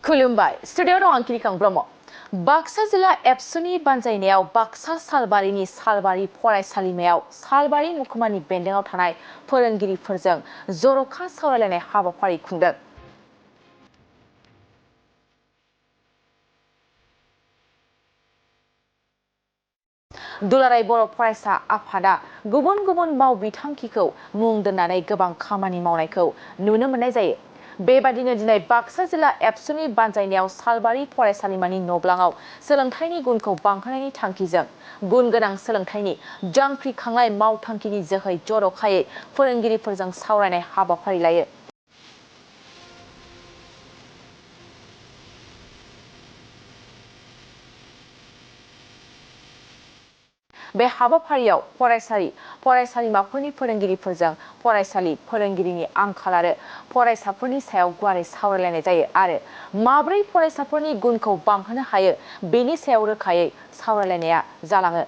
खुलुमबाय स्टुडिअ दं आं किरिकां ब्रह्म बाक्सा जिल्ला एबसुनि बानजायनायाव बाक्सा सालबारिनि सालबारि फरायसालिमायाव सालबारि महकुमानि बेन्दोंआव थानाय फोरोंगिरिफोरजों जर'खा सावरायलायनाय हाबाफारि खुंदों। दुलाराय बर' फरायसा आफादा गुबुन गुबुन मावबिथांखिखौ मुं दोननानै गोबां खामानि मावनायखौ नुनो मोननाय जायो। बेबादिनो दिनै बाक्सा जिल्ला एबसुनि बानजायनायाव सालबारि फरायसालिमानि नब्लाङाव सोलोंथाइनि गुनखौ बांहोनायनि थांखिजों गुन गोनां सोलोंथाइनि जांख्रिखांनाय मावथांखिनि जोहै जर'खायै फोरोंगिरिफोरजों सावरायनाय हाबाफारि लायो। बे हाबाफारियाव फरायसालिमाफोरनि फोरोंगिरिफोरजों फरायसालि फोरोंगिरिनि आंखाल आरो फरायसाफोरनि सायाव गुवारै सावरायलायनाय जायो आरो माब्रै फरायसाफोरनि गुनखौ बांहोनो हायो बेनि सायाव रोखायै सावरायलायनाया जालाङो।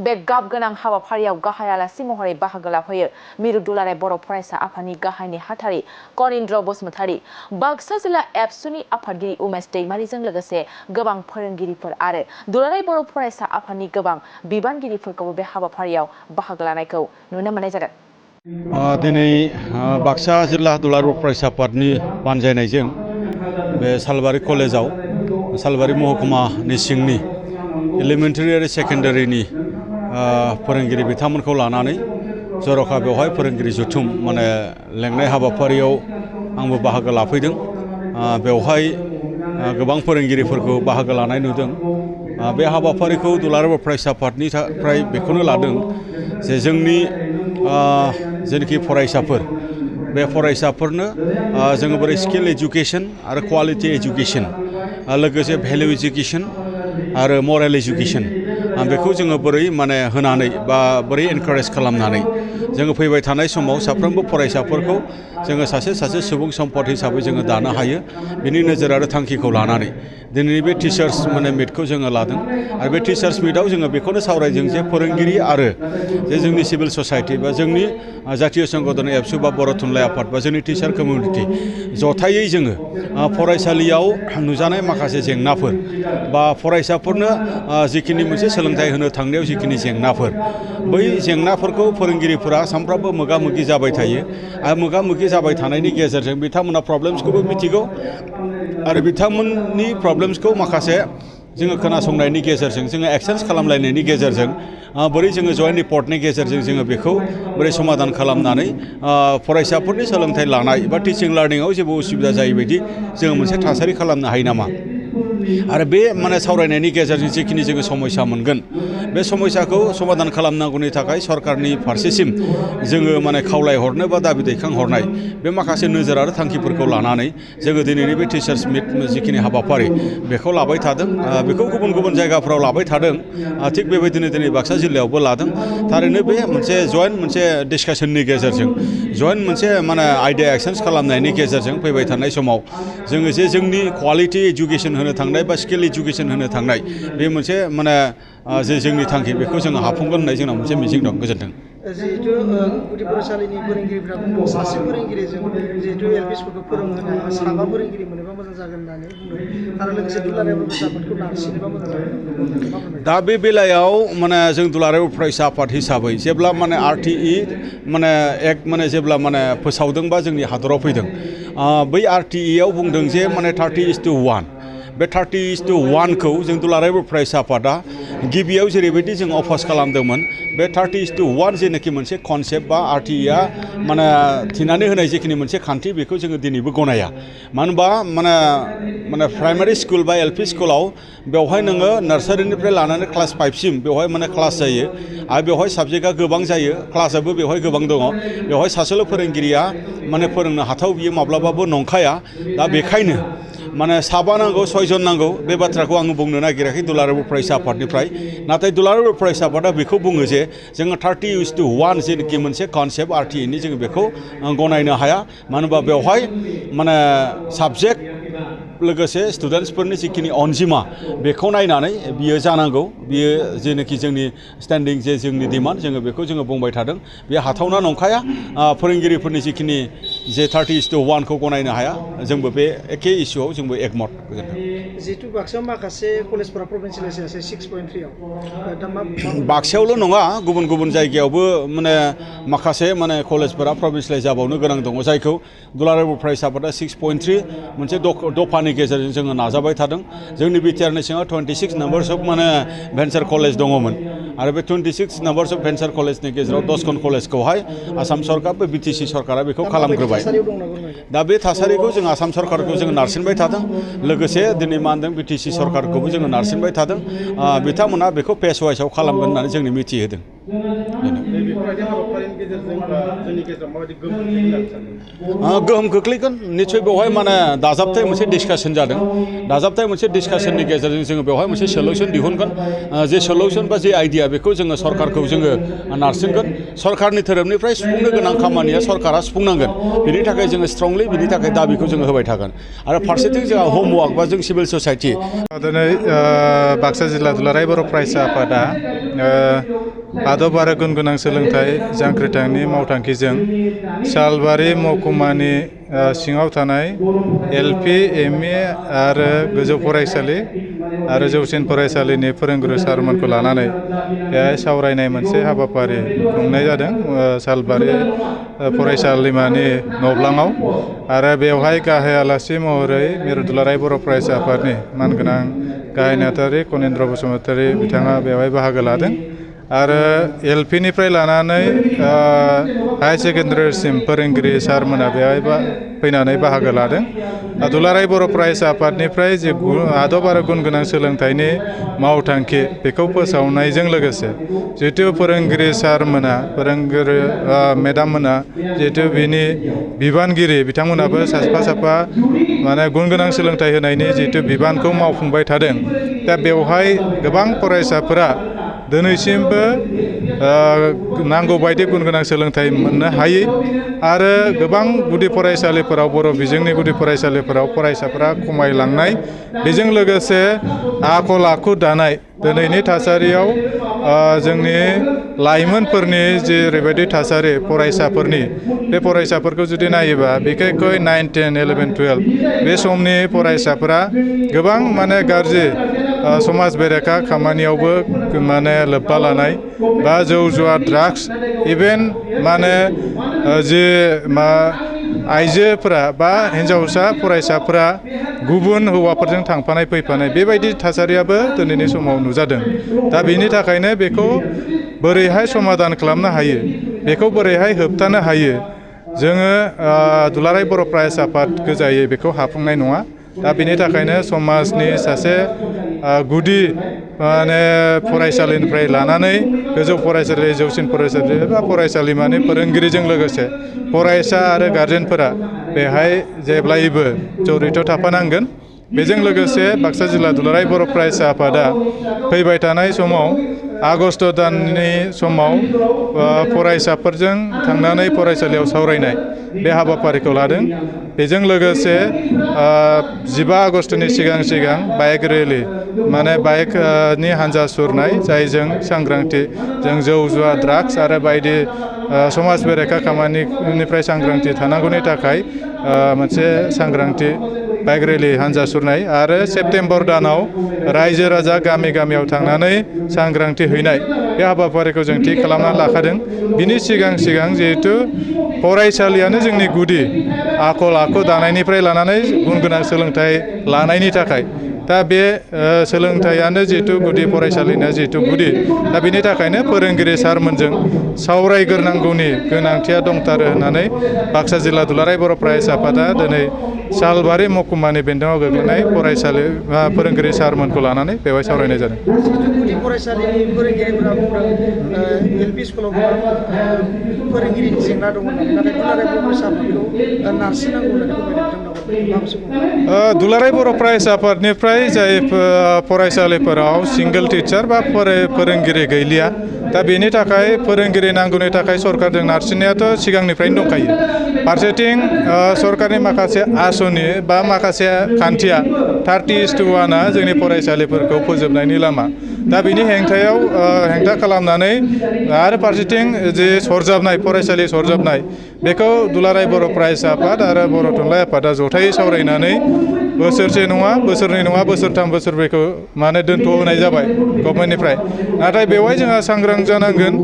बे गाब गोनां हाबाफारियाव गाहाय आलासि महरै बाहागो लाफैयो मिरु दुलाराय बर' फरायसा आफादनि गाहाय नेहाथारि कनिन्द्र बसुमतारी, बाक्सा जिल्ला एबसुनि आफादगिरि उमेश दैमारिजों लोगोसे गोबां फोरोंगिरिफोर आरो दुलाराय बर' फरायसा आफादनि गोबां बिबानगिरिफोरखौबो बे हाबाफारियाव बाहागो लानायखौ नुनो मोननाय जादों। दिनै बाक्सा जिल्ला दुलाराय बर' फरायसा आफादनि बानजायनायजों बे सालबारि कलेजाव सालबारि महकुमानि सिंनि एलिमेन्टारि आरो सेकेन्डारिनि फोरोंगिरि बिथांमोनखौ लानानै जर'खा बेवहाय फोरोंगिरि जथुम लेंनाय हाबाफारियाव आंबो बाहागो लाफैदों। बेवहाय गोबां फोरोंगिरिफोरखौ बाहागो लानाय नुदों। बे हाबाफारिखौ दुलाराय बर' फरायसा आफादनिफ्राय बेखौनो लादों जे जोंनि जेनाखि फरायसाफोर बे फरायसाफोरनो जोङो बोरै स्किल एजुकेसन आरो क्वालिटि एजुकेसन लोगोसे भेलु एजुकेसन आरो मरेल एजुकेसन बेखौ जोङो बोरै होनानै बा बोरै एनकारेज खालामनानै जोङो फैबाय थानाय समाव साफ्रोमबो फरायसाफोरखौ जोङो सासे सुबुं सम्पद हिसाबै जोङो दानो हायो बेनि नोजोर आरो थांखिखौ लानानै दिनैनि बे टिचार्स मिटखौ जोङो लादों आरो बे टिचार्स मिटआव जोङो बेखौनो सावरायदों जे फोरोंगिरि आरो जे जोंनि सिभिल ससाइटि बा जोंनि जातीय संगठन एबसु बा बर' थुनलाइ आफाद बा जोंनि टिचार कमिउनिटि जथायै जोङो फरायसालियाव नुजानाय माखासे जेंनाफोर बा फरायसाफोरनो जिखिनि मोनसे सोलोंथाइ होनो थांनायाव जिखिनि जेंनाफोर बै जेंनाफोरखौ फोरोंगिरिफोरा सानफ्रामबो मोगा मोगि जाबाय थायो आरो मोगा मोगि जाबाय थानायनि गेजेरजों बिथांमोना प्रब्लेम्सखौबो मिथिगौ आरो बिथांमोननि प्रब्लेम्सखौ माखासे जोङो खोनासंनायनि गेजेरजों जोङो एक्सेन्ज खालामलायनायनि गेजेरजों बोरै जोङो जयेन्ट रिपर्टनि गेजेरजों जोङो बेखौ बोरै समाधान खालामनानै फरायसाफोरनि सोलोंथाइ लानाय बा टिचिं लार्निंआव जेबो उसुबिदा जायैबायदि जोङो मोनसे थासारि खालामनो हायो नामा आरो बे सावरायनायनि गेजेरजों जिखिनि जोङो समस्या मोनगोन बे समस्याखौ समाधान खालामनांगौनि थाखाय सरकारनि फारसेसिम जोङो खावलायहरनो बा दाबि दैखांहरनाय बे माखासे नोजोर आरो थांखिफोरखौ लानानै जोङो दिनैनि बे टिचार्स मिट जिखिनि हाबाफारि बेखौ लाबाय थादों। बेखौ गुबुन गुबुन जायगाफ्राव लाबाय थादों थिग बेबायदिनो दिनै बाक्सा जिल्लायावबो लादों। थारैनो बे मोनसे जयेन्ट मोनसे डिसकासननि गेजेरजों जयेन्ट मोनसे आइडिया एक्सेन्ज खालामनायनि गेजेरजों फैबाय थानाय समाव जोङो जे जोंनि क्वालिटि एजुकेसन होनो थांनाय बा स्किल एजुकेसन होनो थांनाय बे मोनसे जे जोंनि थांखि बेखौ जोङो हाफुंगोन होननाय जोंनाव मोनसे मिजिं दं। गोजोन्थों। जिहेतु गुदि फरायसालिनि फोरोंगिरिफ्रा बुंदों सासे फोरोंगिरिजों जिहेतु एलपि स्कुलखौ फोरोंहोनो हायोबा साबा फोरोंगिरि मोनोबा मोजां जागोन होननानै बुंदों आरो लोगोसे दुलाराय बर' फरायसा आफादखौ नारसिनोबा मोजां जागोन। दा बे बेलायाव जों दुलाराय बर' फरायसा आफाद हिसाबै जेब्ला RTE एक्ट जेब्ला फोसावदों बा जोंनि हादराव फैदों बै RTE आव बुंदों जे 30:1 बे 30:1 खौ जों दुलाराय बर' फरायसा आफादा गिबियाव जेरैबायदि जों अफस खालामदोंमोन बे 30:1 जेनाखि मोनसे कनसेप्ट बा RTE आ थिनानै होनाय जिखिनि मोनसे खान्थि बेखौ जोङो दिनैबो गनाया। मानो होनबा प्राइमारि स्कुल बा एलपि स्कुलाव बेवहाय नोङो नार्सारिनिफ्राय लानानै क्लास 5 सिम बेवहाय क्लास जायो आरो बेवहाय साबजेक्टआ गोबां जायो क्लासआबो बेवहाय गोबां दङ बेवहाय सासेल' फोरोंगिरिया फोरोंनो हाथाव बियो माब्लाबाबो नंखाया। दा बेखायनो साबा नांगौ 6 जन नांगौ बे बाथ्राखौ आङो बुंनो नागिराखै दुलाराय बर' फरायसा आफादनिफ्राय नाथाय दुलाराय बर' फरायसा आफादा बेखौ बुङो जे जोङो 30:1 जेनाखि मोनसे कनसेप्ट RTE जोङो बेखौ गनायनो हाया। मानो होनबा बेवहाय साबजेक्ट लोगोसे स्टुडेन्टसफोरनि जिखिनि अनजिमा बेखौ नायनानै बियो जानांगौ बियो जेनाखि जोंनि स्टेन्डिं जे जोंनि डिमान्ड जोङो बेखौ जोङो बुंबाय थादों बे हाथावना नंखाया। फोरोंगिरिफोरनि जिखिनि जे 30:1 खौ गनायनो हाया जोंबो बे एखे इस्युआव जोंबो एकमत गोजोन्थों। जिहेतु बाक्सायाव माखासे कलेजफोरा प्रभिन्सियेलाइज जायासै 6.3 आव दा मा बाक्सायावल' नङा गुबुन गुबुन जायगायावबो माने माखासे माने कलेजफोरा प्रभिन्सियेलाइज जाबावनो गोनां दङ जायखौ दुलाराय बर' फरायसा आफादा 6.3 मोनसे दफानि गेजेरजों जोङो नाजाबाय थादों। जोंनि बिटिआरनि सिङाव 26 नाम्बार्स अफ माने भेन्सार कलेज दङमोन आरो बे 26 नाम्बार्स अफ भेन्सार कलेजनि गेजेराव 10 कलेजखौहाय आसाम सरकार बे बिटिसि सरकारा बेखौ खालामग्रोबाय। दा बे थासारिखौ जों आसाम सरकारखौ जोङो नारसिनबाय थादों लोगोसे दिनै मा होनदों बिटिसि सरकारखौबो जोङो नारसिनबाय थादों बिथांमोना बेखौ पेस वाइसआव खालामगोन होननानै जोंनो मिथिहोदों। गोहोम खोख्लैगोन निस्सय बेवहाय माने दाजाबथाय मोनसे डिसकासन जादों दाजाबथाय मोनसे डिसकासननि गेजेरजों जोङो बेवहाय मोनसे सलिउसन दिहुनगोन जे सलिउसन बा जे आइडिया बेखौ जोङो सरकारखौ जोङो नारसिनगोन सरकारनि धोरोमनिफ्राय सुफुंनो गोनां खामानिया सरकारा सुफुंनांगोन बिनि थाखाय जोङो स्ट्रंलि बिनि थाखाय दाबिखौ जोङो होबाय थागोन आरो फारसेथिं जोंहा होमवर्क बा जों सिभिल ससाइटि दिनै बाक्सा जिल्ला दुलाराय बर' फरायसा आफादा आदब आरो गुन गोनां सोलोंथाइ जांख्रिथायनि मावथांखिजों सालबारि महकुमानि सिङाव थानाय एलपि एमइ आरो गोजौ फरायसालि आरो जौसिन फरायसालिनि फोरोंगुरु सारमोनखौ लानानै बेहाय सावरायनाय मोनसे हाबाफारि खुंनाय जादों सालबारि फरायसालिमानि न'ब्लाङाव आरो बेवहाय गाहाय आलासि महरै मिरु दुलाराय बर' फरायसा आफादनि मानगोनां गाहाय नेहाथारि कनिन्द्र बसुमतारी बिथाङा बेवहाय बाहागो लादों आरो एलपिनिफ्राय लानानै हाई सेकेन्डारिसिम फोरोंगिरि सारमोना बेवहाय फैनानै बाहागो लादों। दुलाराय बर' फरायसा आफादनिफ्राय जे आदब आरो गुन गोनां सोलोंथाइनि मावथांखि बेखौ फोसावनायजों लोगोसे जिहेतु फोरोंगिरि सारमोना फोरोंगिरि मेडाममोना जिहेतु बिनि बिबानगिरि बिथांमोनाबो साफा साफा माने गुन गोनां सोलोंथाइ होनायनि जिहेतु बिबानखौ मावफुंबाय थादों दा बेवहाय गोबां फरायसाफोरा दिनैसिमबो नांगौ बायदि गुन गोनां सोलोंथाइ मोननो हायै आरो गोबां गुदि फरायसालिफोराव बर' बिजोंनि गुदि फरायसालिफोराव फरायसाफोरा खमायलांनाय बेजों लोगोसे आखल आखु दानाय दिनैनि थासारियाव जोंनि लाइमोनफोरनि जेरैबायदि थासारि फरायसाफोरनि बे फरायसाफोरखौ जुदि नायोबा बिखेखय 9, 10, 11, 12 बे समनि फरायसाफोरा गोबां माने गाज्रि समाज बेरेखा खामानियावबो माने लोब्बा लानाय बा जौ जुवा ड्राग्स इभेन माने जे आइजोफोरा बा हिन्जावसा फरायसाफोरा गुबुन हौवाफोरजों थांफानाय फैफानाय बेबायदि थासारियाबो दिनैनि समाव नुजादों। दा बेनि थाखायनो बेखौ बोरैहाय समाधान खालामनो हायो बेखौ बोरैहाय होबथानो हायो जोङो दुलाराय बर' फरायसा आफाद गोजायै बेखौ हाफुंनाय नङा। दा बेनि थाखायनो समाजनि सासे गुदि माने फरायसालिनिफ्राय लानानै गोजौ फरायसालि जौसिन फरायसालि एबा फरायसालिमानि फोरोंगिरिजों लोगोसे फरायसा आरो गार्जेनफोरा बेहाय जेब्लायबो जड़ित थाफानांगोन। बेजों लोगोसे बाक्सा जिल्ला दुलाराय बर' फरायसा आफादा फैबाय थानाय समाव आगस्ट दाननि समाव फरायसाफोरजों थांनानै फरायसालियाव सावरायनाय बे हाबाफारिखौ लादों। बेजों लोगोसे 15 आगस्टनि सिगां बाइक रेलि माने बाइकनि हान्जा सुरनाय जायजों सांग्रांथि जों जौ जुवा ड्राग्स आरो बायदि समाज बेरेखा खामानिनिफ्राय सांग्रांथि थानांगौनि थाखाय मोनसे सांग्रांथि बाइक रेलि हान्जा सुरनाय आरो सेप्तेम्बर दानाव रायजो राजा गामि गामियाव थांनानै सांग्रांथि हैनाय बे हाबाफारिखौ जों थि खालामना लाखादों। बिनि सिगां जिहेतु फरायसालियानो जोंनि गुदि आखल आखु दानायनिफ्राय लानानै गुन गोनां सोलोंथाइ लानायनि थाखाय दा बे सोलोंथाइयानो जिहेतु गुदि फरायसालिना जिहेतु गुदि दा बेनि थाखायनो फोरोंगिरि सारमोनजों सावरायग्रोनांगौनि गोनांथिया दंथारो होननानै बाक्सा जिल्ला दुलाराय बर' फरायसा आफादा दिनै सालबारि महकुमानि बेन्दोङाव गोग्लैनाय फरायसालि फोरोंगिरि सारमोनखौ लानानै बेवहाय सावरायनाय जादों। गुदि फरायसालिनि फोरोंगिरिफोरा बुंदों एलपि स्कुलाव फोरोंगिरिनि जेंना दङ नाथाय दुलाराय बर' फरायसा आफादखौ नारसिननांगौ होननानै बुंबाय दुलाराय बर' फरायसा आफादनिफ्राय जाय फरायसालिफोराव सिंगल टिचार बा फोरोंगिरि गैलिया दा बेनि थाखाय फोरोंगिरि नांगौनि थाखाय सरकारजों नारसिननायाथ' सिगांनिफ्रायनो दंखायो। फारसेथिं सरकारनि माखासे आसनि बा माखासे खान्थिया 30:1 जोंनि फरायसालिफोरखौ फोजोबनायनि लामा दा बिनि हेंथा खालामनानै आरो फारसेथिं जे सरजाबनाय फरायसालि सरजाबनाय बेखौ दुलाराय बर' फरायसा आफाद आरो बर' थुनलाइ आफादा जथायै सावरायनानै बोसोरसे नङा बोसोरनै नङा बोसोरथाम बोसोरब्रैखौ माने दोनथ'होनाय जाबाय गभर्नमेन्टनिफ्राय नाथाय बेवहाय जोंहा सांग्रां जानांगोन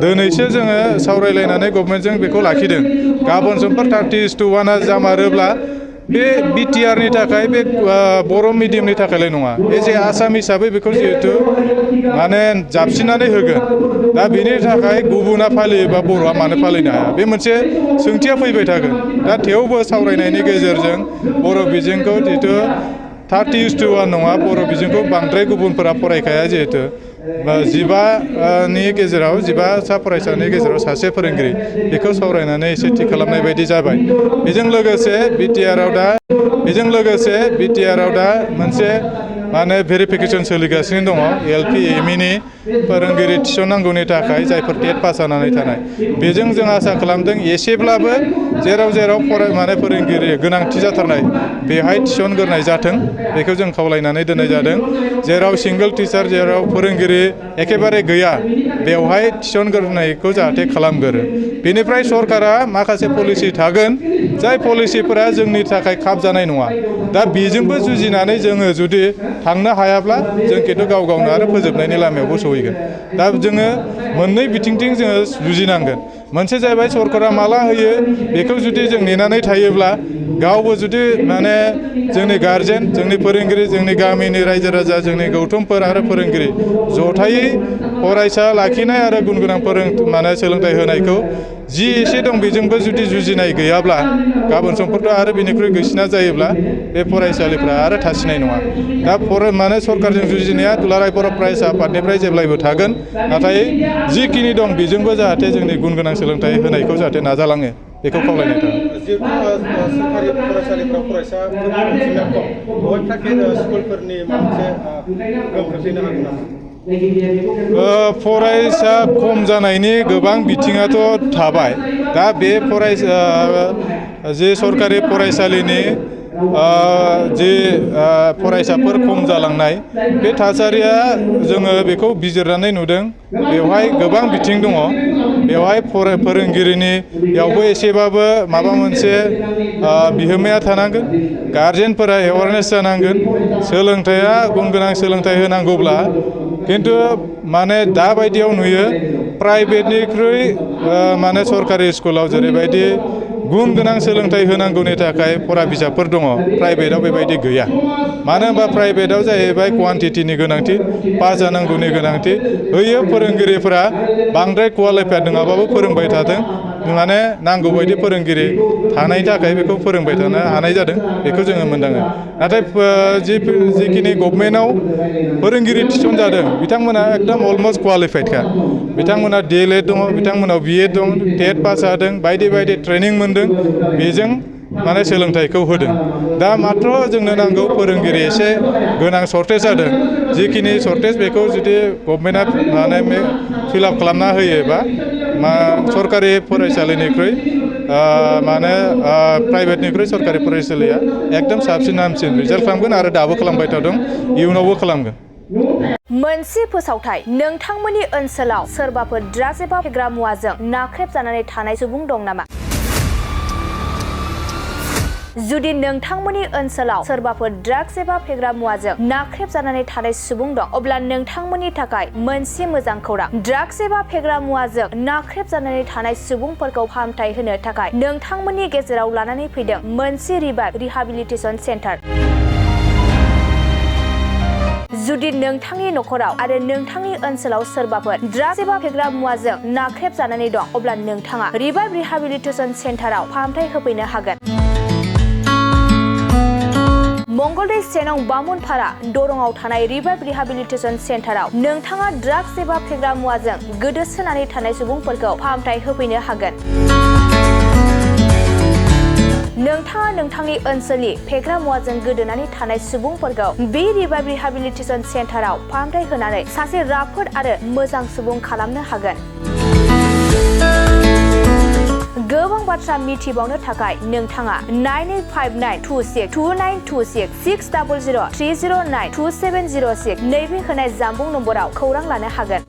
दिनैसो जोङो सावरायलायनानै गभर्नमेन्टजों बेखौ लाखिदों गाबोन समफोर 30:1 जामारोब्ला बे बिटिआरनि थाखाय बे बर' मिडियामनि थाखायल' नङा एज ए आसाम हिसाबै बेखौ जिहेथु माने जाबसिननानै होगोन दा बेनि थाखाय गुबुना फालियोबा बर'आ मानो फालिनो हाया बे मोनसे सोंथिया फैबाय थागोन दा थेवबो सावरायनायनि गेजेरजों बर' बिजोंखौ जिहेथु 30:1 नङा बर' बिजोंखौ बांद्राय गुबुनफोरा फरायखाया जिहेतु 15 गेजेराव 15सा फरायसानि गेजेराव सासे फोरोंगिरि बेखौ सावरायनानै एसे थि खालामनाय बायदि जाबाय बेजों लोगोसे बिटिआरआव दा मोनसे माने भेरिफिकेसन सोलिगासिनो दङ एलपि एमइनि फोरोंगिरि थिसननांगौनि थाखाय जायफोर टेट पास जानानै थानाय बेजों जों आसा खालामदों एसेब्लाबो जेराव माने फोरोंगिरि गोनांथि जाथारनाय बेहाय थिसनग्रोनाय जाथों बेखौ जों खावलायनानै दोननाय जादों जेराव सिंगल टिचार जेराव फोरोंगिरि एखेबारे गैया बेवहाय थिसनग्रोनायखौ जाहाथे खालामगोरो बेनिफ्राय सरकारा माखासे पलिसि थागोन जाय पलिसिफोरा जोंनि थाखाय खाब जानाय नङा दा बेजोंबो जुजिनानै जोङो जुदि थांनो हायाब्ला जों खिन्थु गाव गावनो आरो फोजोबनायनि लामायावबो सहैगोन दा जोङो मोननै बिथिंथिं जोङो जुजिनांगोन मोनसे जाहैबाय सरकारा माला होयो बेखौ जुदि जों नेनानै थायोब्ला गावबो जुदि माने जोंनि गार्जेन जोंनि फोरोंगिरि जोंनि गामिनि रायजो राजा जोंनि गौथुमफोर आरो फोरोंगिरि जथायै फरायसा लाखिनाय आरो गुन गोनां माने सोलोंथाइ होनायखौ जि एसे दं बेजोंबो जुदि जुजिनाय गैयाब्ला गाबोन समफोरथ' आरो बेनिख्रुइ गैसिना जायोब्ला बे फरायसालिफ्रा आरो थासिनाय नङा दा माने सरकारजों जुजिनाया दुलाराय बर' फरायसा आफादनिफ्राय जेब्लायबो थागोन नाथाय जिखिनि दं बेजोंबो जाहाथे जोंनि गुन गोनां सोलोंथाइ होनायखौ जाहाथे नाजालाङो बेखौ खावलायनाय थाङो जिहेतु सोरखारि फरायसालिफ्राव फरायसाफोरनि अनजिमाया खम बबे प्राइभेट स्कुलफोरनि मोनसे गोहोम खोख्लैनो हागोन नामा फरायसा खम जानायनि गोबां बिथिङाथ' थाबाय दा बे जे सरकारि फरायसालिनि जे फरायसाफोर खम जालांनाय बे थासारिया जोङो बेखौ बिजिरनानै नुदों बेवहाय गोबां बिथिं दङ बेवहाय फोरोंगिरिनियावबो एसेबाबो माबा मोनसे बिहोमाया थानांगोन गार्जेनफोरा एवारनेस जानांगोन सोलोंथाइया गुन गोनां सोलोंथाइ होनांगौब्ला खिन्थु माने दाबायदियाव नुयो प्राइभेटनिख्रुइ माने सरकारि स्कुलाव जेरैबायदि गुन गोनां सोलोंथाइ होनांगौनि थाखाय फरा बिजाबफोर दङ प्राइभेटआव बेबायदि गैया मानो होनबा प्राइभेटआव जाहैबाय क्वान्टिटिनि गोनांथि पास जानांगौनि गोनांथि होयो फोरोंगिरिफोरा बांद्राय क्वालिफाइड नङाबाबो फोरोंबाय थादों माने नांगौ बायदि फोरोंगिरि थानायनि थाखाय बेखौ फोरोंबाय थानो हानाय जादों बेखौ जोङो मोनदाङो नाथाय जिखिनि गभर्नमेन्टआव फोरोंगिरि थिसन जादों बिथांमोना एकदम अलमस्ट क्वालिफाइडखा बिथांमोना DLED दङ बिथांमोनाव BEd दं टेट पास जादों बायदि बायदि ट्रेनिं मोनदों बेजों माने सोलोंथाइखौ होदों दा मात्र जोंनो नांगौ फोरोंगिरि एसे गोनां सर्टेज जादों जिखिनि सर्टेज बेखौ जुदि गभर्नमेन्टआ माने फिलआप खालामना होयोबा सरकारि फरायसालिनिख्रुइ माने प्राइभेटनिख्रुइ सरकारि फरायसालिया एकदम साबसिन हामसिन रिजाल्ट खालामगोन आरो दाबो खालामबाय थादों इयुनावबो खालामगोन मोनसे फोसावथाय नोंथांमोननि ओनसोलाव सोरबाफोर ड्राग्स एबा फेग्रा मुवाजों नाख्रेबजानानै थानाय सुबुं दं नामा जुदि नोंथांमोननि ओनसोलाव सोरबाफोर ड्राग्स एबा फेग्रा मुवाजों नाख्रेबजानानै थानाय सुबुं दं अब्ला नोंथांमोननि थाखाय मोनसे मोजां खौरां ड्राग्स एबा फेग्रा मुवाजों नाख्रेबजानानै थानाय सुबुंफोरखौ फाहामथाय होनो थाखाय नोंथांमोननि गेजेराव लानानै फैदों मोनसे रिभाइभ रिहाबिलिटेसन सेन्टार जुदि नोंथांनि नखराव आरो नोंथांनि ओनसोलाव सोरबाफोर ड्राग्स एबा फेग्रा मुवाजों नाख्रेबजानानै दं अब्ला नोंथाङा रिभाइभ रिहाबिलिटेसन सेन्टाराव फाहामथाय होफैनो हागोन मंगलदै 1 नं बामुनपारा दरंआव थानाय रिभाइभ रिहाबिलिटेसन सेन्टाराव नोंथाङा ड्राग्स एबा फेग्रा मुवाजों गोदोसोनानै थानाय सुबुंफोरखौ फाहामथाय होफैनो हागोन नोंथाङा नोंथांनि ओनसोलनि फेग्रा मुवाजों गोदोनानै थानाय सुबुंफोरखौ बे रिभाइभ रिहाबिलिटेसन सेन्टाराव फाहामथाय होनानै सासे राफोद आरो मोजां सुबुं खालामनो हागोन गोबां बाथ्रा मिथिबावनो थाखाय नोंथाङा 9859262926 60030092706 नैबे होनाय जानबुं नम्बराव खौरां लानो हागोन